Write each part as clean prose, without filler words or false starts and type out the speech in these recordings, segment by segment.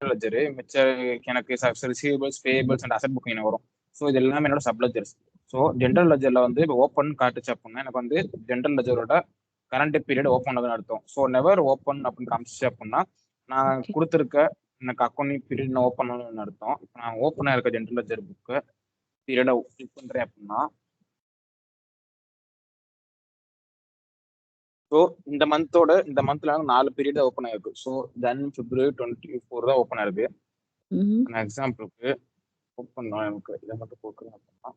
Ledger மிச்சம் எனக்கு receivables payables and asset booking வரும். ஸோ இது எல்லாமே என்னோட சப்லெஜர்ஸ். ஸோ ஜென்ரல் லெட்ஜர்ல வந்து இப்போ ஓப்பன் காட்டுச்சு அப்படின்னா எனக்கு வந்து ஜென்ரல் லெட்ஜரோட கரண்ட் பீரியட் ஓப்பன் ஆகுதுன்னு அர்த்தம். ஸோ நெவர் ஓப்பன் அப்படின்னு காமிச்சு அப்படின்னா நான் ஓகே. கொடுத்துருக்க எனக்கு அக்கௌண்டிங் பீரியட் நான் ஓப்பன் ஆகணும்னு அர்த்தம். நான் ஓப்பனாக இருக்க ஜென்ரல் லெட்ஜர் புக்கு பீரியடை கிளிக் பண்றேன் அப்படின்னா ஸோ இந்த மந்த்ல 4 பீரியட் தான் ஓப்பன் ஆயிருக்கு. ஸோ ஜன் பிப்ரவரி 24 தான் ஓப்பன் ஆயிருக்கு. ம்ஹ்ம். நான் எக்ஸாம்பிளுக்கு ஓப்பன் எனக்கு இதை மட்டும் போக்குறேன் அப்படின்னா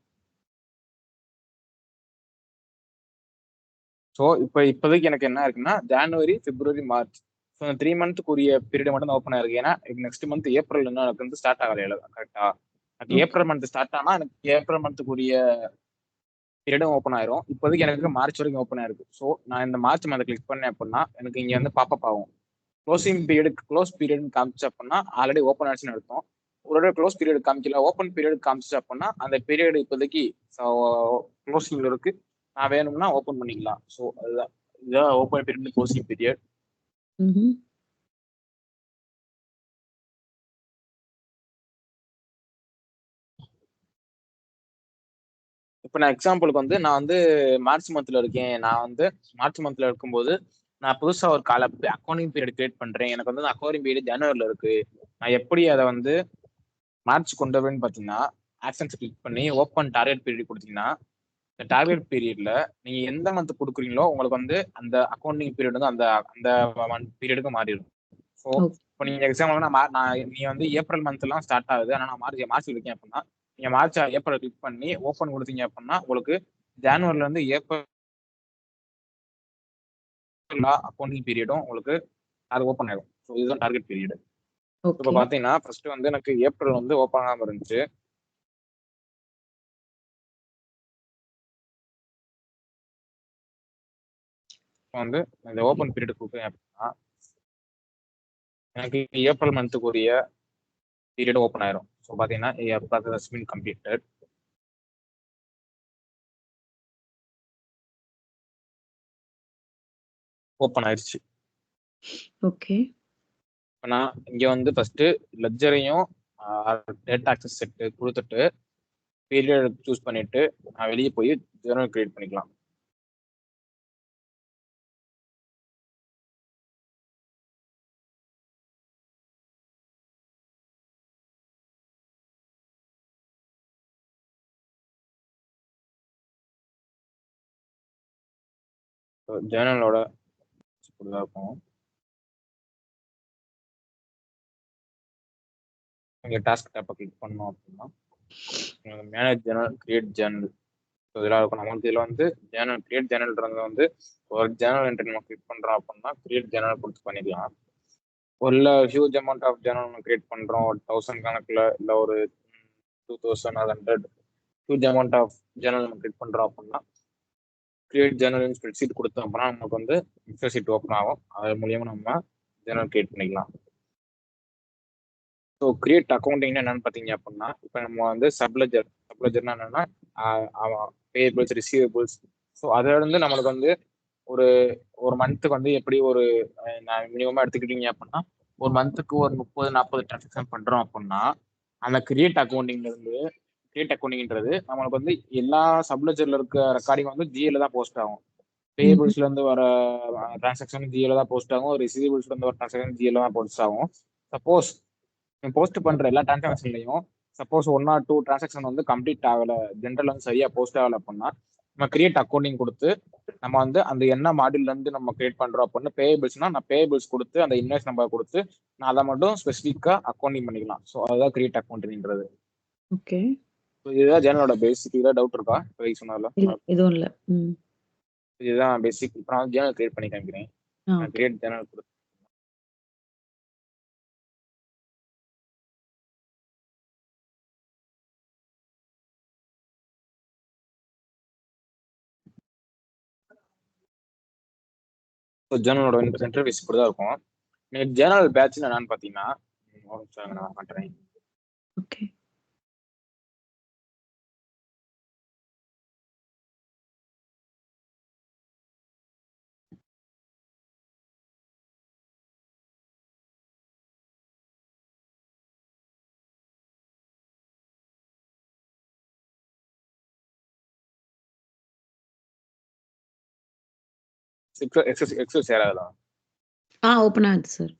ஸோ இப்போதைக்கு எனக்கு என்ன இருக்குன்னா ஜனவரி பிப்ரவரி மார்ச் ஸோ இந்த 3 மந்த்துக்குரிய பீரியட் மட்டும் தான் ஓப்பன் ஆயிருக்கு. ஏன்னா நெக்ஸ்ட் மந்த் ஏப்ரல் இன்னும் எனக்கு வந்து ஸ்டார்ட் ஆகல கரெக்டா. எனக்கு ஓகே. ஏப்ரல் மந்த் ஸ்டார்ட் ஆனா எனக்கு ஏப்ரல் மந்த்துக்குரிய பீரியடும் ஓப்பன் ஆயிரும். இப்போதைக்கு எனக்கு மார்ச் வரைக்கும் ஓப்பன் ஆயிருக்கு. ஸோ நான் இந்த மார்ச் மந்த் கிளிக் பண்ணேன் அப்படின்னா எனக்கு இங்க வந்து பாப்பப் ஆகும். க்ளோஸ் பீரியட் காமிச்சு அப்படின்னா ஆல்ரெடி ஓப்பன் ஆச்சுன்னு அர்த்தம். ஒரு க்ளோஸ் பீரியட் காமிக்கல ஓப்பன் பீரியட் காமிச்சு அப்படின்னா அந்த பீரியட் இப்போதைக்கு க்ளோசிங்ல இருக்கு. நான் வேணும்னா ஓப்பன் பண்ணிக்கலாம். ஸோ அதுதான் இதுதான் ஓப்பன் பீரியட் க்ளோசிங் பீரியட். ம்ஹ்ம். இப்போ நான் எக்ஸாம்பிளுக்கு வந்து நான் வந்து மார்ச் மந்த்ல இருக்கேன். நான் வந்து மார்ச் மந்த்ல இருக்கும்போது நான் புதுசா ஒரு அக்கௌண்டிங் பீரியட் கிரியேட் பண்றேன். எனக்கு வந்து அக்கௌண்டிங் பீரியட் ஜனவரில இருக்கு. நான் எப்படி அதை வந்து மார்ச் கொண்டு வருவேன்னு பார்த்தீங்கன்னா ஆக்ஷன்ஸ் கிளிக் பண்ணி ஓப்பன் டார்கெட் பீரியட் கொடுத்தீங்கன்னா இந்த ஓகே. டார்கெட் பீரியட்ல நீங்க எந்த மந்த் கொடுக்குறீங்களோ உங்களுக்கு வந்து அந்த அக்கௌண்டிங் பீரியட் வந்து அந்த அந்த பீரியடுக்கு மாறிடும். So okay. இப்போ நீங்க எக்ஸாம்பிள் நீ வந்து ஏப்ரல் மந்த் எல்லாம் ஸ்டார்ட் ஆகுது. ஆனால் நான் மார்ச் இருக்கேன் அப்படின்னா நீங்க ஏப்ரல் கிளிக் பண்ணி ஓப்பன் கொடுத்தீங்க அப்படின்னா உங்களுக்கு ஜனவரில இருந்து ஏப்ரல் அக்கௌண்டிங் பீரியடும் உங்களுக்கு அது ஓப்பன் ஆகும். ஸோ இதுதான் டார்கெட் பீரியட். இப்போ ஓகே. பாத்தீங்கன்னா ஃபர்ஸ்ட் வந்து எனக்கு ஏப்ரல் வந்து ஓப்பன் ஆகாம இருந்துச்சு. வந்து இந்த ஓப்பன் பீரியட் கொடுக்குறேன் அப்படின்னா எனக்கு ஏப்ரல் மந்த்துக்குரிய பீரியட் ஓப்பன் ஆயிரும். ஸோ பாத்தீங்கன்னா கம்ப்ளீட்டட் ஓப்பன் ஆயிடுச்சு. ஓகே. இப்போ நான் இங்க வந்து ஃபர்ஸ்ட் லெட்ஜரையும் டேட்டா ஆக்சஸ் செட் கொடுத்துட்டு பீரியட் சூஸ் பண்ணிட்டு நான் வெளியே போய் ஜெர்னல் கிரியேட் பண்ணிக்கலாம். ஜேர்னலோட இப்படிதான் இருக்கும். இங்க டாஸ்க் டேப்பை கிளிக் பண்ணோம் அப்படின்னா மேனேஜ் ஜேர்னல் கிரியேட் ஜேர்னல் இதெல்லாம் இருக்கும். நமக்கு இதில் வந்து கிரியேட் ஜேர்னல்ன்றது வந்து ஒரு ஜேர்னல் என்ட்ரி நம்ம கிளிக் பண்றோம் அப்படின்னா கிரியேட் ஜேர்னல் கொடுத்து பண்ணிக்கலாம். ஒரு ஹியூஜ் அமௌண்ட் ஆஃப் ஜேர்னல் நம்ம கிரியேட் பண்றோம் 1000 கணக்குல இல்ல ஒரு 2100 ஹியூஜ் அமௌண்ட் ஆஃப் ஜேர்னல் நம்ம கிரியேட் பண்றோம் அப்படின்னா கிரியேட் ஜேர்னல் ஸ்ப்ரெட்ஷீட் கொடுத்தோம் அப்படின்னா நமக்கு வந்து எக்ஸல் ஷீட் ஓப்பன் ஆகும். அது மூலியமா நம்ம ஜேர்னல் கிரியேட் பண்ணிக்கலாம். ஸோ கிரியேட் அக்கௌண்டிங் என்னன்னு பார்த்தீங்க அப்படின்னா இப்போ நம்ம வந்து சப்லெஜர்னா என்னன்னா பேபிள்ஸ் ரிசீவபிள்ஸ். ஸோ அதுல இருந்து நம்மளுக்கு வந்து ஒரு ஒரு மந்த்துக்கு வந்து எப்படி ஒரு நான் மினிமமா எடுத்துக்கிட்டீங்க அப்படின்னா ஒரு மந்த்துக்கு ஒரு 30-40 டிரான்சாக்ஷன் பண்றோம் அப்படின்னா அந்த கிரியேட் அக்கௌண்டிங்ன்றது நம்மளுக்கு வந்து எல்லா சப்லெஜர்ல இருக்க ரெக்கார்டிங் வந்து ஜிஎல்ல தான் போஸ்ட் ஆகும். ம்ஹ்ம். பேபிள்ஸ்ல இருந்து வர டிரான்சாக்ஷன் ஜிஎல்ல தான் போஸ்ட் ஆகும். ரிசீவபிள்ஸ்ல இருந்து வர டிரான்சாக்ஷன் ஜிஎல்ல தான் போஸ்ட் ஆகும். சப்போஸ் போஸ்ட் பண்ற எல்லா டிரான்சாக்ஷன்லையும் சப்போஸ் 1 or 2 டிரான்சாக்ஷன் வந்து கம்ப்ளீட் ஆகல ஜென்ரல் வந்து சரியா போஸ்ட் ஆகல அப்படின்னா நம்ம கிரியேட் அக்கௌண்டிங் கொடுத்து நம்ம வந்து அந்த என்ன மாடியூல்ல இருந்து நம்ம கிரியேட் பண்றோம் அப்படின்னு பேபிள்ஸ்னா நான் பேபிள்ஸ் கொடுத்து அந்த இன்வாய்ஸ் நம்பர் கொடுத்து நான் அதை மட்டும் ஸ்பெசிஃபிக்கா அக்கௌண்டிங் பண்ணிக்கலாம். ஸோ அதுதான் கிரியேட் அக்கௌண்டிங்ன்றது. ஓகே. இதுதான் ஜேர்னலோட பேசிக். ஏதாவது டவுட் இருக்கா இப்போதைக்கு சொன்னதுல? இல்ல. எதுவும் இல்ல. ம். இதுதான் பேசிக். இப்போ நான் ஜேர்னல் கிரியேட் பண்ணி காமிக்கிறேன். நான் ஓகே. கிரியேட் ஜேர்னல் கொடுத்து ஜேர்னலோட இன்டர்ஃபேஸ் இப்படி தான் இருக்கும். எனக்கு ஜேர்னல் பேட்ச்னு என்னன்னு பார்த்தீங்கன்னா ஒரு நிமிஷம் நான் காட்டுறேன். ஓகே. எக்ஸல் சேராதா? ஓப்பன் ஆகுது சார்.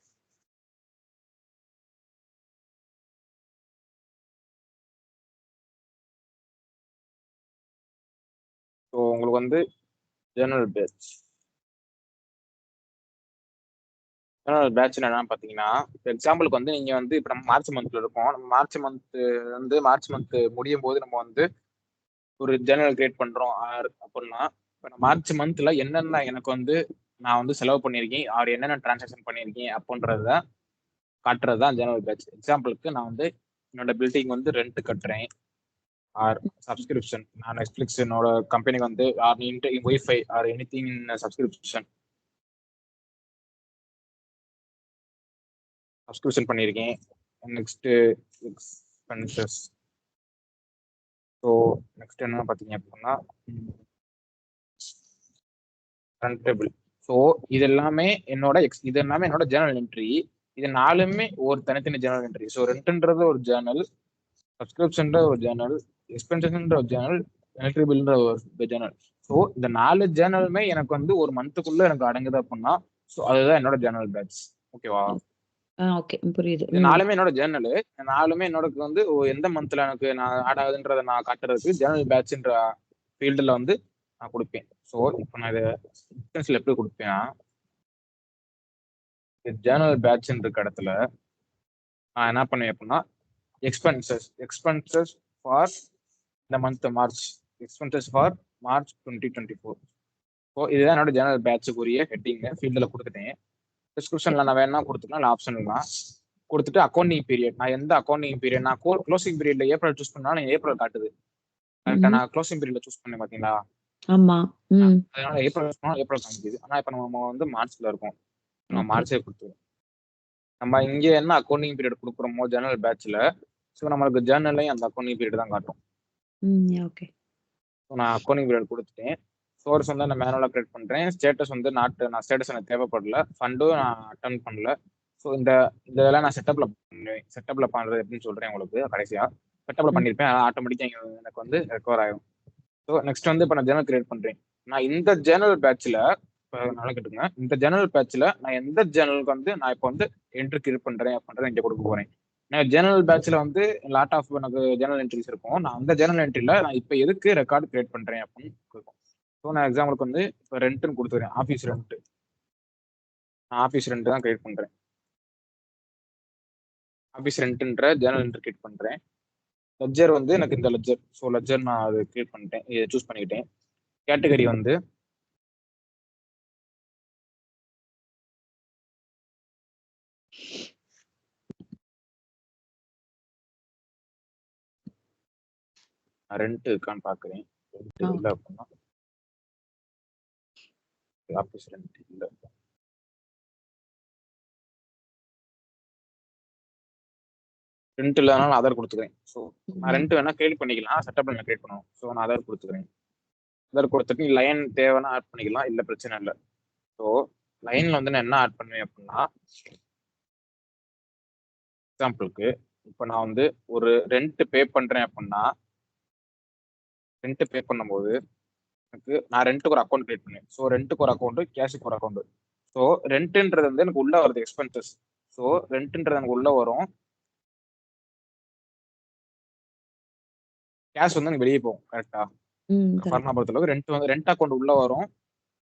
ஸோ உங்களுக்கு வந்து ஜேர்னல் பேட்ச் என்னன்னு பார்த்தீங்கன்னா, எக்ஸாம்பிளுக்கு வந்து நீங்க வந்து இப்போ நம்ம மார்ச் மந்த்ல இருக்கோம். நம்ம மார்ச் மந்த் முடியும் போது நம்ம வந்து ஒரு ஜேர்னல் கிரியேட் பண்றோம் அப்படின்னா, இப்போ நான் மார்ச் மந்த்ல என்னென்ன எனக்கு வந்து நான் வந்து செலவு பண்ணியிருக்கேன், ஆர் என்னென்ன டிரான்சாக்ஷன் பண்ணியிருக்கேன் அப்படின்றத காட்டுறது தான் ஜேர்னல் பேட்ச். எக்ஸாம்பிளுக்கு நான் வந்து என்னோட பில்டிங் வந்து ரெண்ட் கட்டுறேன், ஆர் சப்ஸ்கிரிப்ஷன் நான் நெட்ஃபிளிக்ஸ் என்னோட கம்பெனிக்கு வந்து or wifi or anything subscription பண்ணியிருக்கேன். Next expenses. ஸோ நெக்ஸ்ட் என்ன பார்த்தீங்க அப்படின்னா ரண்டபிள். ஸோ இது எல்லாமே என்னோட ஜேர்னல் என்ட்ரி. இது நாலுமே ஒரு தனித்தனி ஜேர்னல் என்ட்ரி. ஸோ ரெண்ட்ன்றது ஒரு ஜேர்னல், சப்ஸ்கிரிப்ஷன்ற ஒரு ஜேர்னல், எக்ஸ்பென்சஸ்ன்ற ஒரு ஜேர்னல், எலக்ட்ரிக் பில்ன்ற ஒரு ஜேர்னல். ஸோ இந்த 4 ஜேர்னலுமே எனக்கு வந்து ஒரு மந்த்துக்குள்ள எனக்கு அடங்குது அப்படின்னா, ஸோ அதுதான் என்னோட ஜேர்னல் பேட்ச். ஓகேவா? ஓகே. புரியுது. இது 4மே என்னோட ஜேர்னல். 4மே என்னோட வந்து எந்த மந்த்ல எனக்கு நான் ஆட் ஆகுதுன்றதை நான் காட்டுறதுக்கு ஜேர்னல் பேட்ச்ன்ற ஃபீல்டில் வந்து நான் கொடுப்பேன். ஸோ இப்போ நான் இதை எக்ஸ்பென்ஸ்ல எப்படி கொடுப்பேன்னா, ஜேர்னல் பேட்ச் இருக்க இடத்துல நான் என்ன பண்ணுவேன் அப்படின்னா, எக்ஸ்பென்சஸ் ஃபார் இந்த month March, expenses for March 2024. So இதுதான் என்னோட ஜேர்னல் பேட்சுக்குரிய ஹெட்டிங் ஃபீல்டில் கொடுத்துட்டேன். டிஸ்கிரிப்ஷன்ல நான் வேணா கொடுத்துக்கலாம், ஆப்ஷன்லாம் கொடுத்துட்டு அக்கௌண்டிங் பீரியட் நான் எந்த அக்கௌண்டிங் பீரியட் நான் க்ளோசிங் பீரியட்ல ஏப்ரல் சூஸ் பண்ணா ஏப்ரல் காட்டுது. கரெக்டா? நான் க்ளோசிங் பீரியட்ல சூஸ் பண்ணேன் பாத்தீங்களா? ஆமா. அதனால ஏப்ரல் காமிக்குது. ஆனா இப்ப நம்ம வந்து மார்ச்ல இருக்கோம். நம்ம மார்ச்சே கொடுத்துருவோம். நம்ம இங்க என்ன அக்கௌண்டிங் பீரியட் கொடுக்குறோமோ ஜேர்னல் பேட்ச்ல, ஸோ நம்மளுக்கு ஜேர்னல்லையும் அந்த அக்கௌண்டிங் பீரியட் தான் காட்டும். ஓகே. நான் அக்கௌண்டிங் பீரியட் கொடுத்துட்டேன். சோர்ஸ் வந்து நான் மேனுவலா கிரியேட் பண்றேன். ஸ்டேட்டஸ் வந்து நான் ஸ்டேட்டஸ் எனக்கு தேவைப்படல, ஃபண்டும் நான் அட்டன் பண்ணல. ஸோ இதெல்லாம் நான் செட்டப்ல பண்ணுவேன். செட்டப்ல பண்றது எப்படின்னு சொல்றேன் உங்களுக்கு கடைசியா. செட்டப்ல பண்ணிருப்பேன், ஆட்டோமேட்டிக்கா எனக்கு வந்து ரெக்கவர் ஆகும். ஸோ நெக்ஸ்ட் வந்து இப்போ நான் ஜேர்னல் கிரியேட் பண்றேன். நான் இந்த ஜேர்னல் பேட்ச்ல நல்லா கேட்டுங்க, இந்த ஜேர்னல் பேட்ச்ல நான் எந்த ஜேர்னலுக்கு வந்து நான் இப்போ வந்து என்ட்ரி கிரியேட் பண்றேன் அப்படின்றத இங்க கொடுக்க போறேன். நான் ஜேர்னல் பேட்ச்ல வந்து லாட் ஆஃப் எனக்கு ஜேர்னல் என்ட்ரிஸ் இருக்கும். நான் அந்த ஜேர்னல் என்ட்ரில நான் இப்போ எதுக்கு ரெக்கார்டு கிரியேட் பண்றேன் அப்படின்னு கொடுக்கும். ஸோ நான் எக்ஸாம்பிளுக்கு வந்து இப்போ ரெண்ட்னு கொடுத்துறேன், ஆஃபீஸ் ரெண்ட். நான் ஆஃபீஸ் ரெண்ட் தான் கிரியேட் பண்றேன். ஆஃபீஸ் ரெண்ட்ன்ற ஜேர்னல் என்ட்ரி கிரியேட் பண்றேன். லெட்ஜர் வந்து எனக்கு இந்த லெட்ஜர். ஸோ லெட்ஜர் நான் அது கிரியேட் பண்ணிட்டேன், இதை சூஸ் பண்ணிக்கிட்டேன். கேட்டகரி வந்து ரெண்ட் இருக்கான்னு பாக்குறேன். ரெண்ட் இல்லை அப்படின்னா ஆஃபீஸ் ரெண்ட் இல்லை. ரெண்ட் இல்லாதனால அதர் கொடுத்துக்கிறேன். ஸோ நான் ரெண்ட் வேணா கிரியேட் பண்ணிக்கலாம், செட்டப்ல நான் கிரியேட் பண்ணுவோம். ஸோ நான் அதர் கொடுத்துக்கிறேன். அதர் கொடுத்துட்டு லைன் தேவைன்னா ஆட் பண்ணிக்கலாம், இல்லை பிரச்சனை இல்லை. ஸோ லைன்ல வந்து நான் என்ன ஆட் பண்ணுவேன் அப்படின்னா, எக்ஸாம்பிளுக்கு இப்போ நான் வந்து ஒரு ரெண்ட் பே பண்றேன் அப்படின்னா, ரெண்ட் பே பண்ணும்போது எனக்கு நான் ரெண்ட்டுக்கு ஒரு அக்கௌண்ட் கிரியேட் பண்ணுவேன். ஸோ ரெண்ட்டுக்கு ஒரு அக்கௌண்ட், கேஷுக்கு ஒரு அக்கௌண்ட். ஸோ ரெண்ட்ன்றது வந்து எனக்கு உள்ள வருது எக்ஸ்பென்சஸ். ஸோ ரெண்ட்ன்றது எனக்கு உள்ள வரும், கேஷ் வந்து எனக்கு வெளியே போகும். கரெக்டா? ஃபர்மா பொறுத்தளவு ரெண்ட் அக்கௌண்ட் உள்ள வரும்,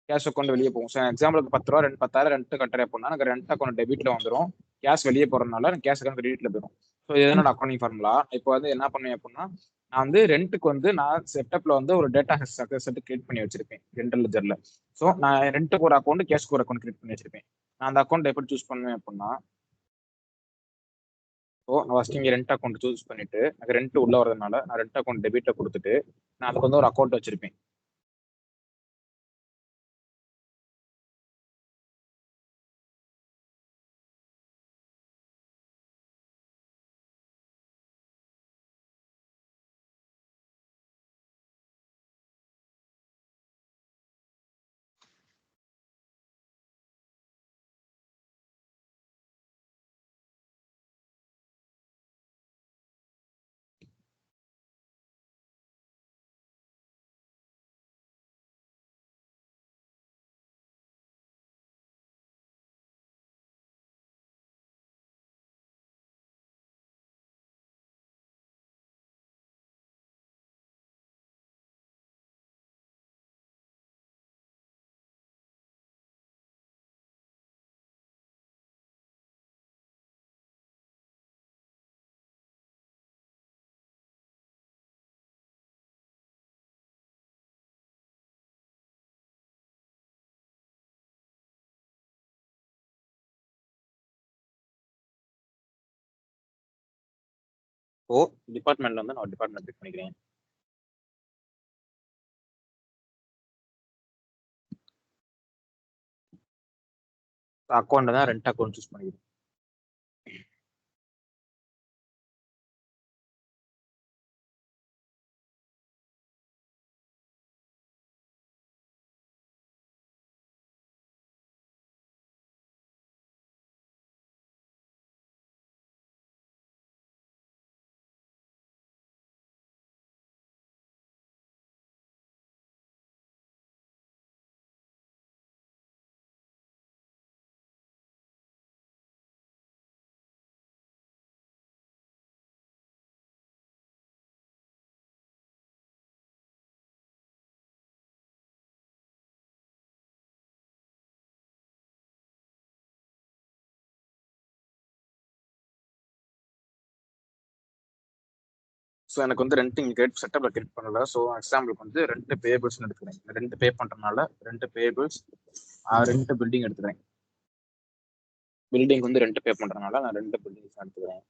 கேஷ் அக்கௌண்ட் வெளியே போகும். ஸோ எக்ஸாம்பிளுக்கு 10 ரூபா 10,000 ரெண்ட் கட்டுறேன் அப்படின்னா எனக்கு ரெண்ட் அக்கௌண்ட் டெபிட்ல வந்துடும், கேஷ் வெளியே போறதுனால எனக்கு கேஷ் அக்கௌண்ட் கிரெடிட்ல போயிடும். ஸோ இது என்னோட அக்கௌண்டிங் ஃபார்முலா. இப்போ வந்து என்ன பண்ணுவேன் அப்படின்னா, நான் வந்து ரெண்ட்டுக்கு வந்து நான் செட்டப்ல வந்து ஒரு டேட்டா செட் கிரியேட் பண்ணி வச்சிருப்பேன் ரெண்டல் லெட்ஜர்ல. ஸோ நான் ரெண்ட்டுக்கு ஒரு அக்கௌண்ட், கேஷ்க்கு ஒரு அக்கௌண்ட் கிரியேட் பண்ணி வச்சிருப்பேன். நான் அந்த அக்கௌண்ட் எப்படி சூஸ் பண்ணுவேன் அப்படின்னா, ஸோ நான் ஃபர்ஸ்ட் இங்கே ரெண்ட் அக்கௌண்ட் சூஸ் பண்ணிட்டு எனக்கு ரெண்ட் உள்ள வரதுனால நான் ரெண்ட் அக்கௌண்ட் டெபிட்ல கொடுத்துட்டு நான் அதுக்கு வந்து ஒரு அக்கௌண்ட் வச்சிருப்பேன். ஓ டிபார்ட்மெண்ட்ல வந்து நான் டிபார்ட்மெண்ட் கிளிக் பண்ணிக்கிறேன். அக்கௌண்ட் தான் ரெண்ட் அக்கௌண்ட் சூஸ் பண்ணிக்கிறேன். ஸோ எனக்கு வந்து ரெண்ட் இங்கே கிரியேட் செட்டப்ல கிரியேட் பண்ணல. ஸோ எக்ஸாம்பிளுக்கு வந்து ரெண்ட் பேபிள்ஸ் எடுத்துக்கிறேன். ரெண்ட் பே பண்றதுனால ரெண்ட் பேபிள்ஸ் ரெண்ட் பில்டிங் எடுத்துக்கிறேன். பில்டிங் வந்து ரெண்ட் பே பண்றதுனால நான் ரெண்டு பில்டிங்ஸ் எடுத்துக்கிறேன்.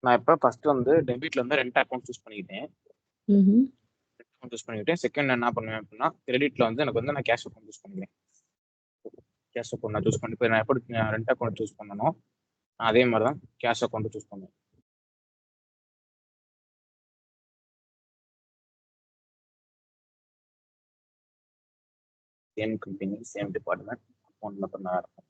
நான் இப்போ ஃபர்ஸ்ட் வந்து டெபிட்ல வந்து ரெண்ட் அக்கௌண்ட் சூஸ் பண்ணிக்கிட்டேன். சூஸ் பண்ணிக்கிட்டேன். செகண்ட் என்ன பண்ணுவேன் அப்படின்னா கிரெடிட்ல வந்து எனக்கு வந்து நான் கேஷ் அக்கௌண்ட் சூஸ் பண்ணிக்கிறேன். கேஷ் அக்கௌண்ட் நான் சூஸ் பண்ணி இப்போ நான் எப்படி ரெண்ட் அக்கௌண்ட் சூஸ் பண்ணணும் அதே மாதிரி தான் கேஷ் அக்கௌண்ட் சூஸ் பண்ணுவேன். Same company same department account மட்டும் தான் இருக்கும்.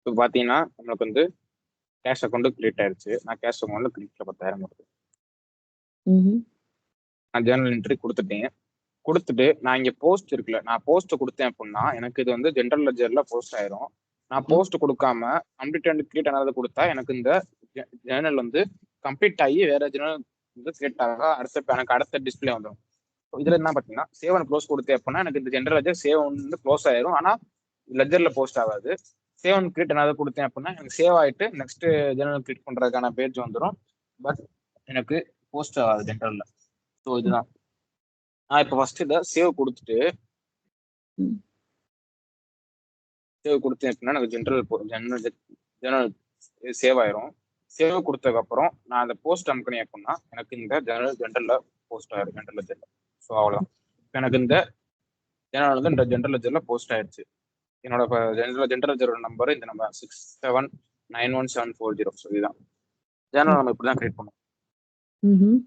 இப்போ பார்த்தீங்கன்னா நம்மளுக்கு வந்து கேஷ் அக்கௌண்ட் கிரியேட் ஆயிடுச்சு. நான் கேஷ் அக்கௌண்ட்ல கிளிக்ல 10,000 வருது. நான் ஜேர்னல் என்ட்ரி கொடுத்துட்டு நான் இங்க போஸ்ட் இருக்குல்ல நான் போஸ்ட் கொடுத்தேன் அப்படின்னா எனக்கு இது வந்து ஜென்ரல் லெட்ஜர்ல போஸ்ட் ஆயிரும். நான் போஸ்ட் கொடுக்காம கம்ப்ளீட் அண்ட் கிரியேட் ஆனது கொடுத்தா எனக்கு இந்த ஜேர்னல் வந்து கம்ப்ளீட் ஆகி வேற ஜேர்னல் வந்து கிரியேட் ஆக எனக்கு அடுத்த டிஸ்பிளே வந்துடும். இதுல என்ன பார்த்தீங்கன்னா சேவ் அண்ட் க்ளோஸ் கொடுத்தேன் அப்படின்னா எனக்கு இந்த ஜென்ரல் லெட்ஜர் சேவ் வந்து க்ளோஸ் ஆயிரும். ஆனா லெட்ஜர்ல போஸ்ட் ஆகாது. சேவ் அண்ட் கிரியேட் ஏதாவது கொடுத்தேன் அப்படின்னா எனக்கு சேவ் ஆயிட்டு நெக்ஸ்ட் ஜெனரல் கிளிக் பண்றதுக்கான பேஜ் வந்துடும். பட் எனக்கு போஸ்ட் ஆகாது ஜென்ரல்ல. ஸோ இதுதான் இப்போ ஃபர்ஸ்ட் இதை சேவ் கொடுத்துட்டு ம். சேவ் கொடுத்தேன் அப்படின்னா எனக்கு ஜெனரல் சேவ் ஆயிரும். சேவ் கொடுத்ததுக்கப்புறம் நான் அதை போஸ்ட் அமுக்கினேன் அப்படின்னா எனக்கு இந்த ஜெனரல்ல போஸ்ட் ஆயிரும், ஜெனரல் லெஜர்ல. ஸோ அவ்வளோதான். எனக்கு இந்த ஜெனரல் வந்து இந்த ஜெனரல் லெஜர்ல போஸ்ட் ஆயிடுச்சு. என்னோட ஜெனரல் லெஜரோட நம்பர் இந்த நம்பர் 67917440. ஸோ இதுதான் ஜெனரல் நம்ம இப்படி தான் கிரியேட் பண்ணுவோம். ம்ஹ்ம்.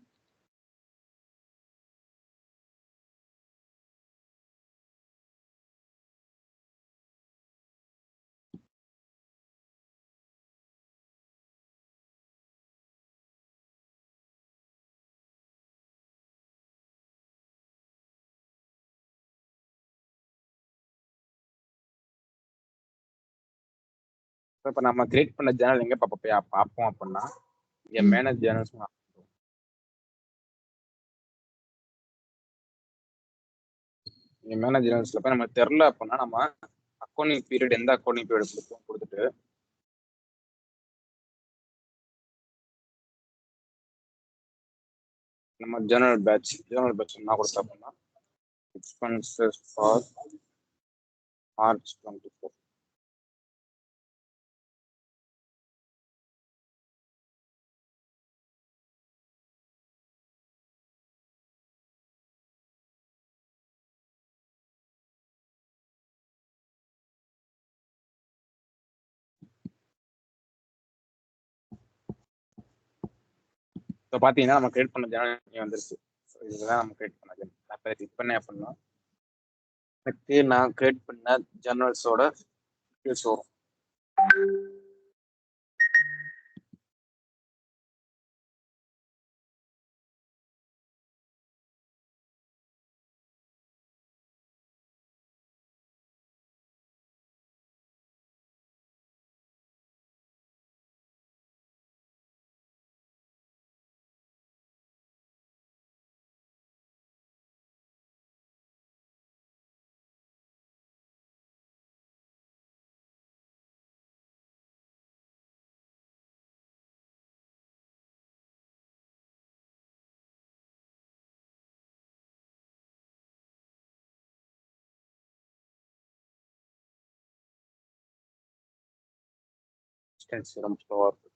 இப்போ நம்ம கிரியேட் பண்ண ஜேர்னல் எங்க பார்ப்போம் அப்படின்னா இங்க மேனேஜ் ஜேர்னல்ஸ். இங்க மேனேஜ் ஜேர்னல்ஸ்ல போய் நம்ம தெரில அப்படின்னா நம்ம அக்கௌண்டிங் பீரியட் எந்த அக்கௌண்டிங் பீரியட் கொடுத்துட்டு நம்ம ஜேர்னல் பேட்ச் என்ன கொடுத்தா அப்படின்னா எக்ஸ்பென்சஸ் ஃபார் மார்ச் 24. இப்போ பார்த்தீங்கன்னா நம்ம கிரியேட் பண்ண ஜேர்னல் வந்துருச்சு. ஸோ இதுதான் நம்ம கிரியேட் பண்ண ஜேர்னல். நான் இப்போ கிளிக் பண்ணேன் அப்படின்னா எனக்கு நான் கிரியேட் பண்ண ஜேர்னல்ஸோட டீட்டெயில்ஸ் வரும். ரொம்ப ஸ்லோவாக இருக்கு.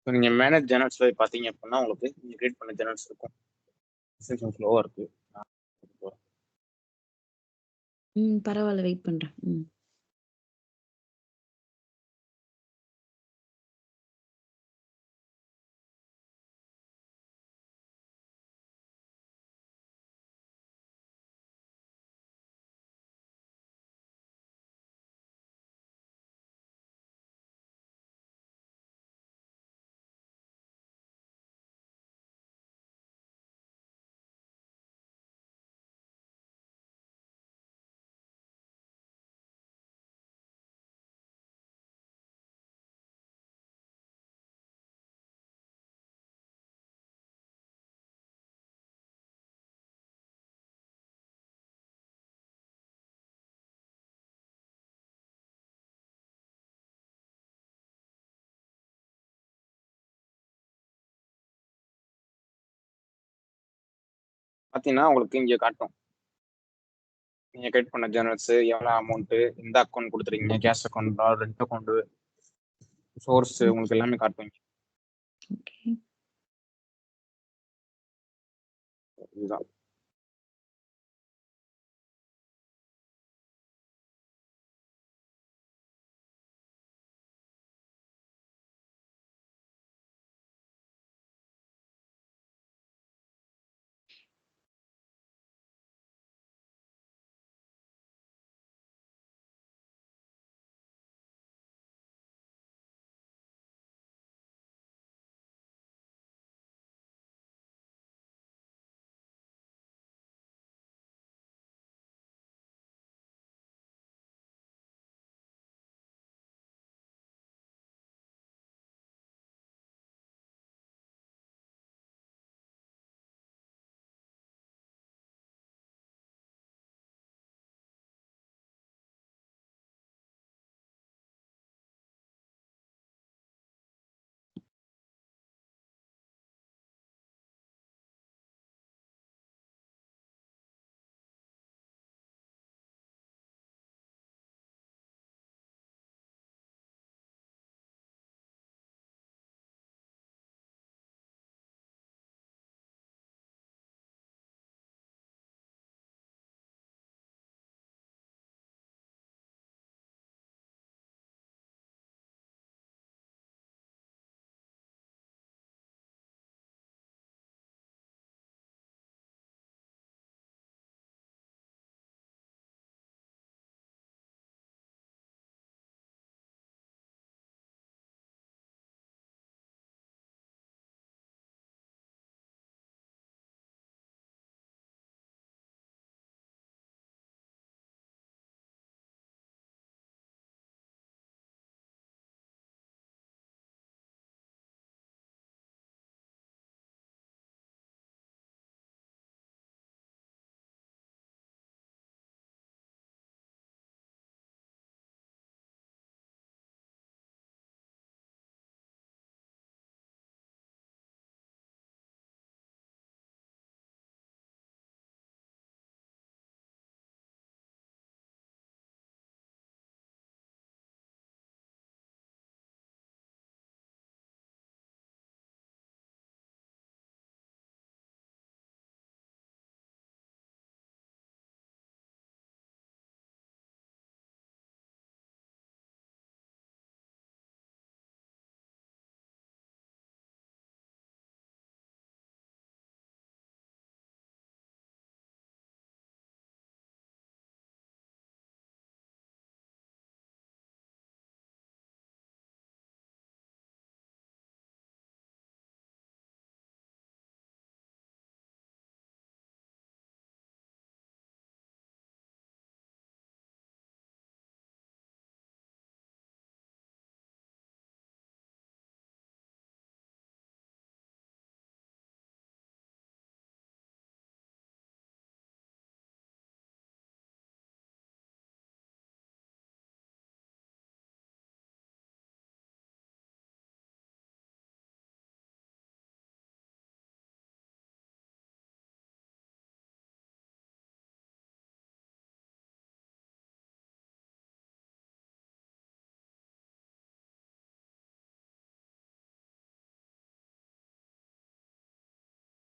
ஸோ நீங்கள் மேனேஜ் ஜேர்னல்ஸ் போய் பார்த்தீங்க அப்படின்னா உங்களுக்கு நீங்கள் கிரியேட் பண்ண ஜேர்னல்ஸ் இருக்கும். ஸ்லோவாக இருக்கு. பரவால்ல. வெயிட் பண்றேன். பார்த்தீங்கன்னா, உங்களுக்கு இங்க காட்டும். நீங்க கிரியேட் பண்ண ஜேர்னல்ஸ், எவ்வளோ அமௌண்ட், எந்த அக்கவுண்ட் குடுத்துருக்கீங்க, கேஷ் அக்கவுண்டா, ரெண்ட் அக்கவுண்ட், சோர்ஸ் ம். உங்களுக்கு எல்லாமே காட்டும் இங்க. ஓகே. இதுதான்.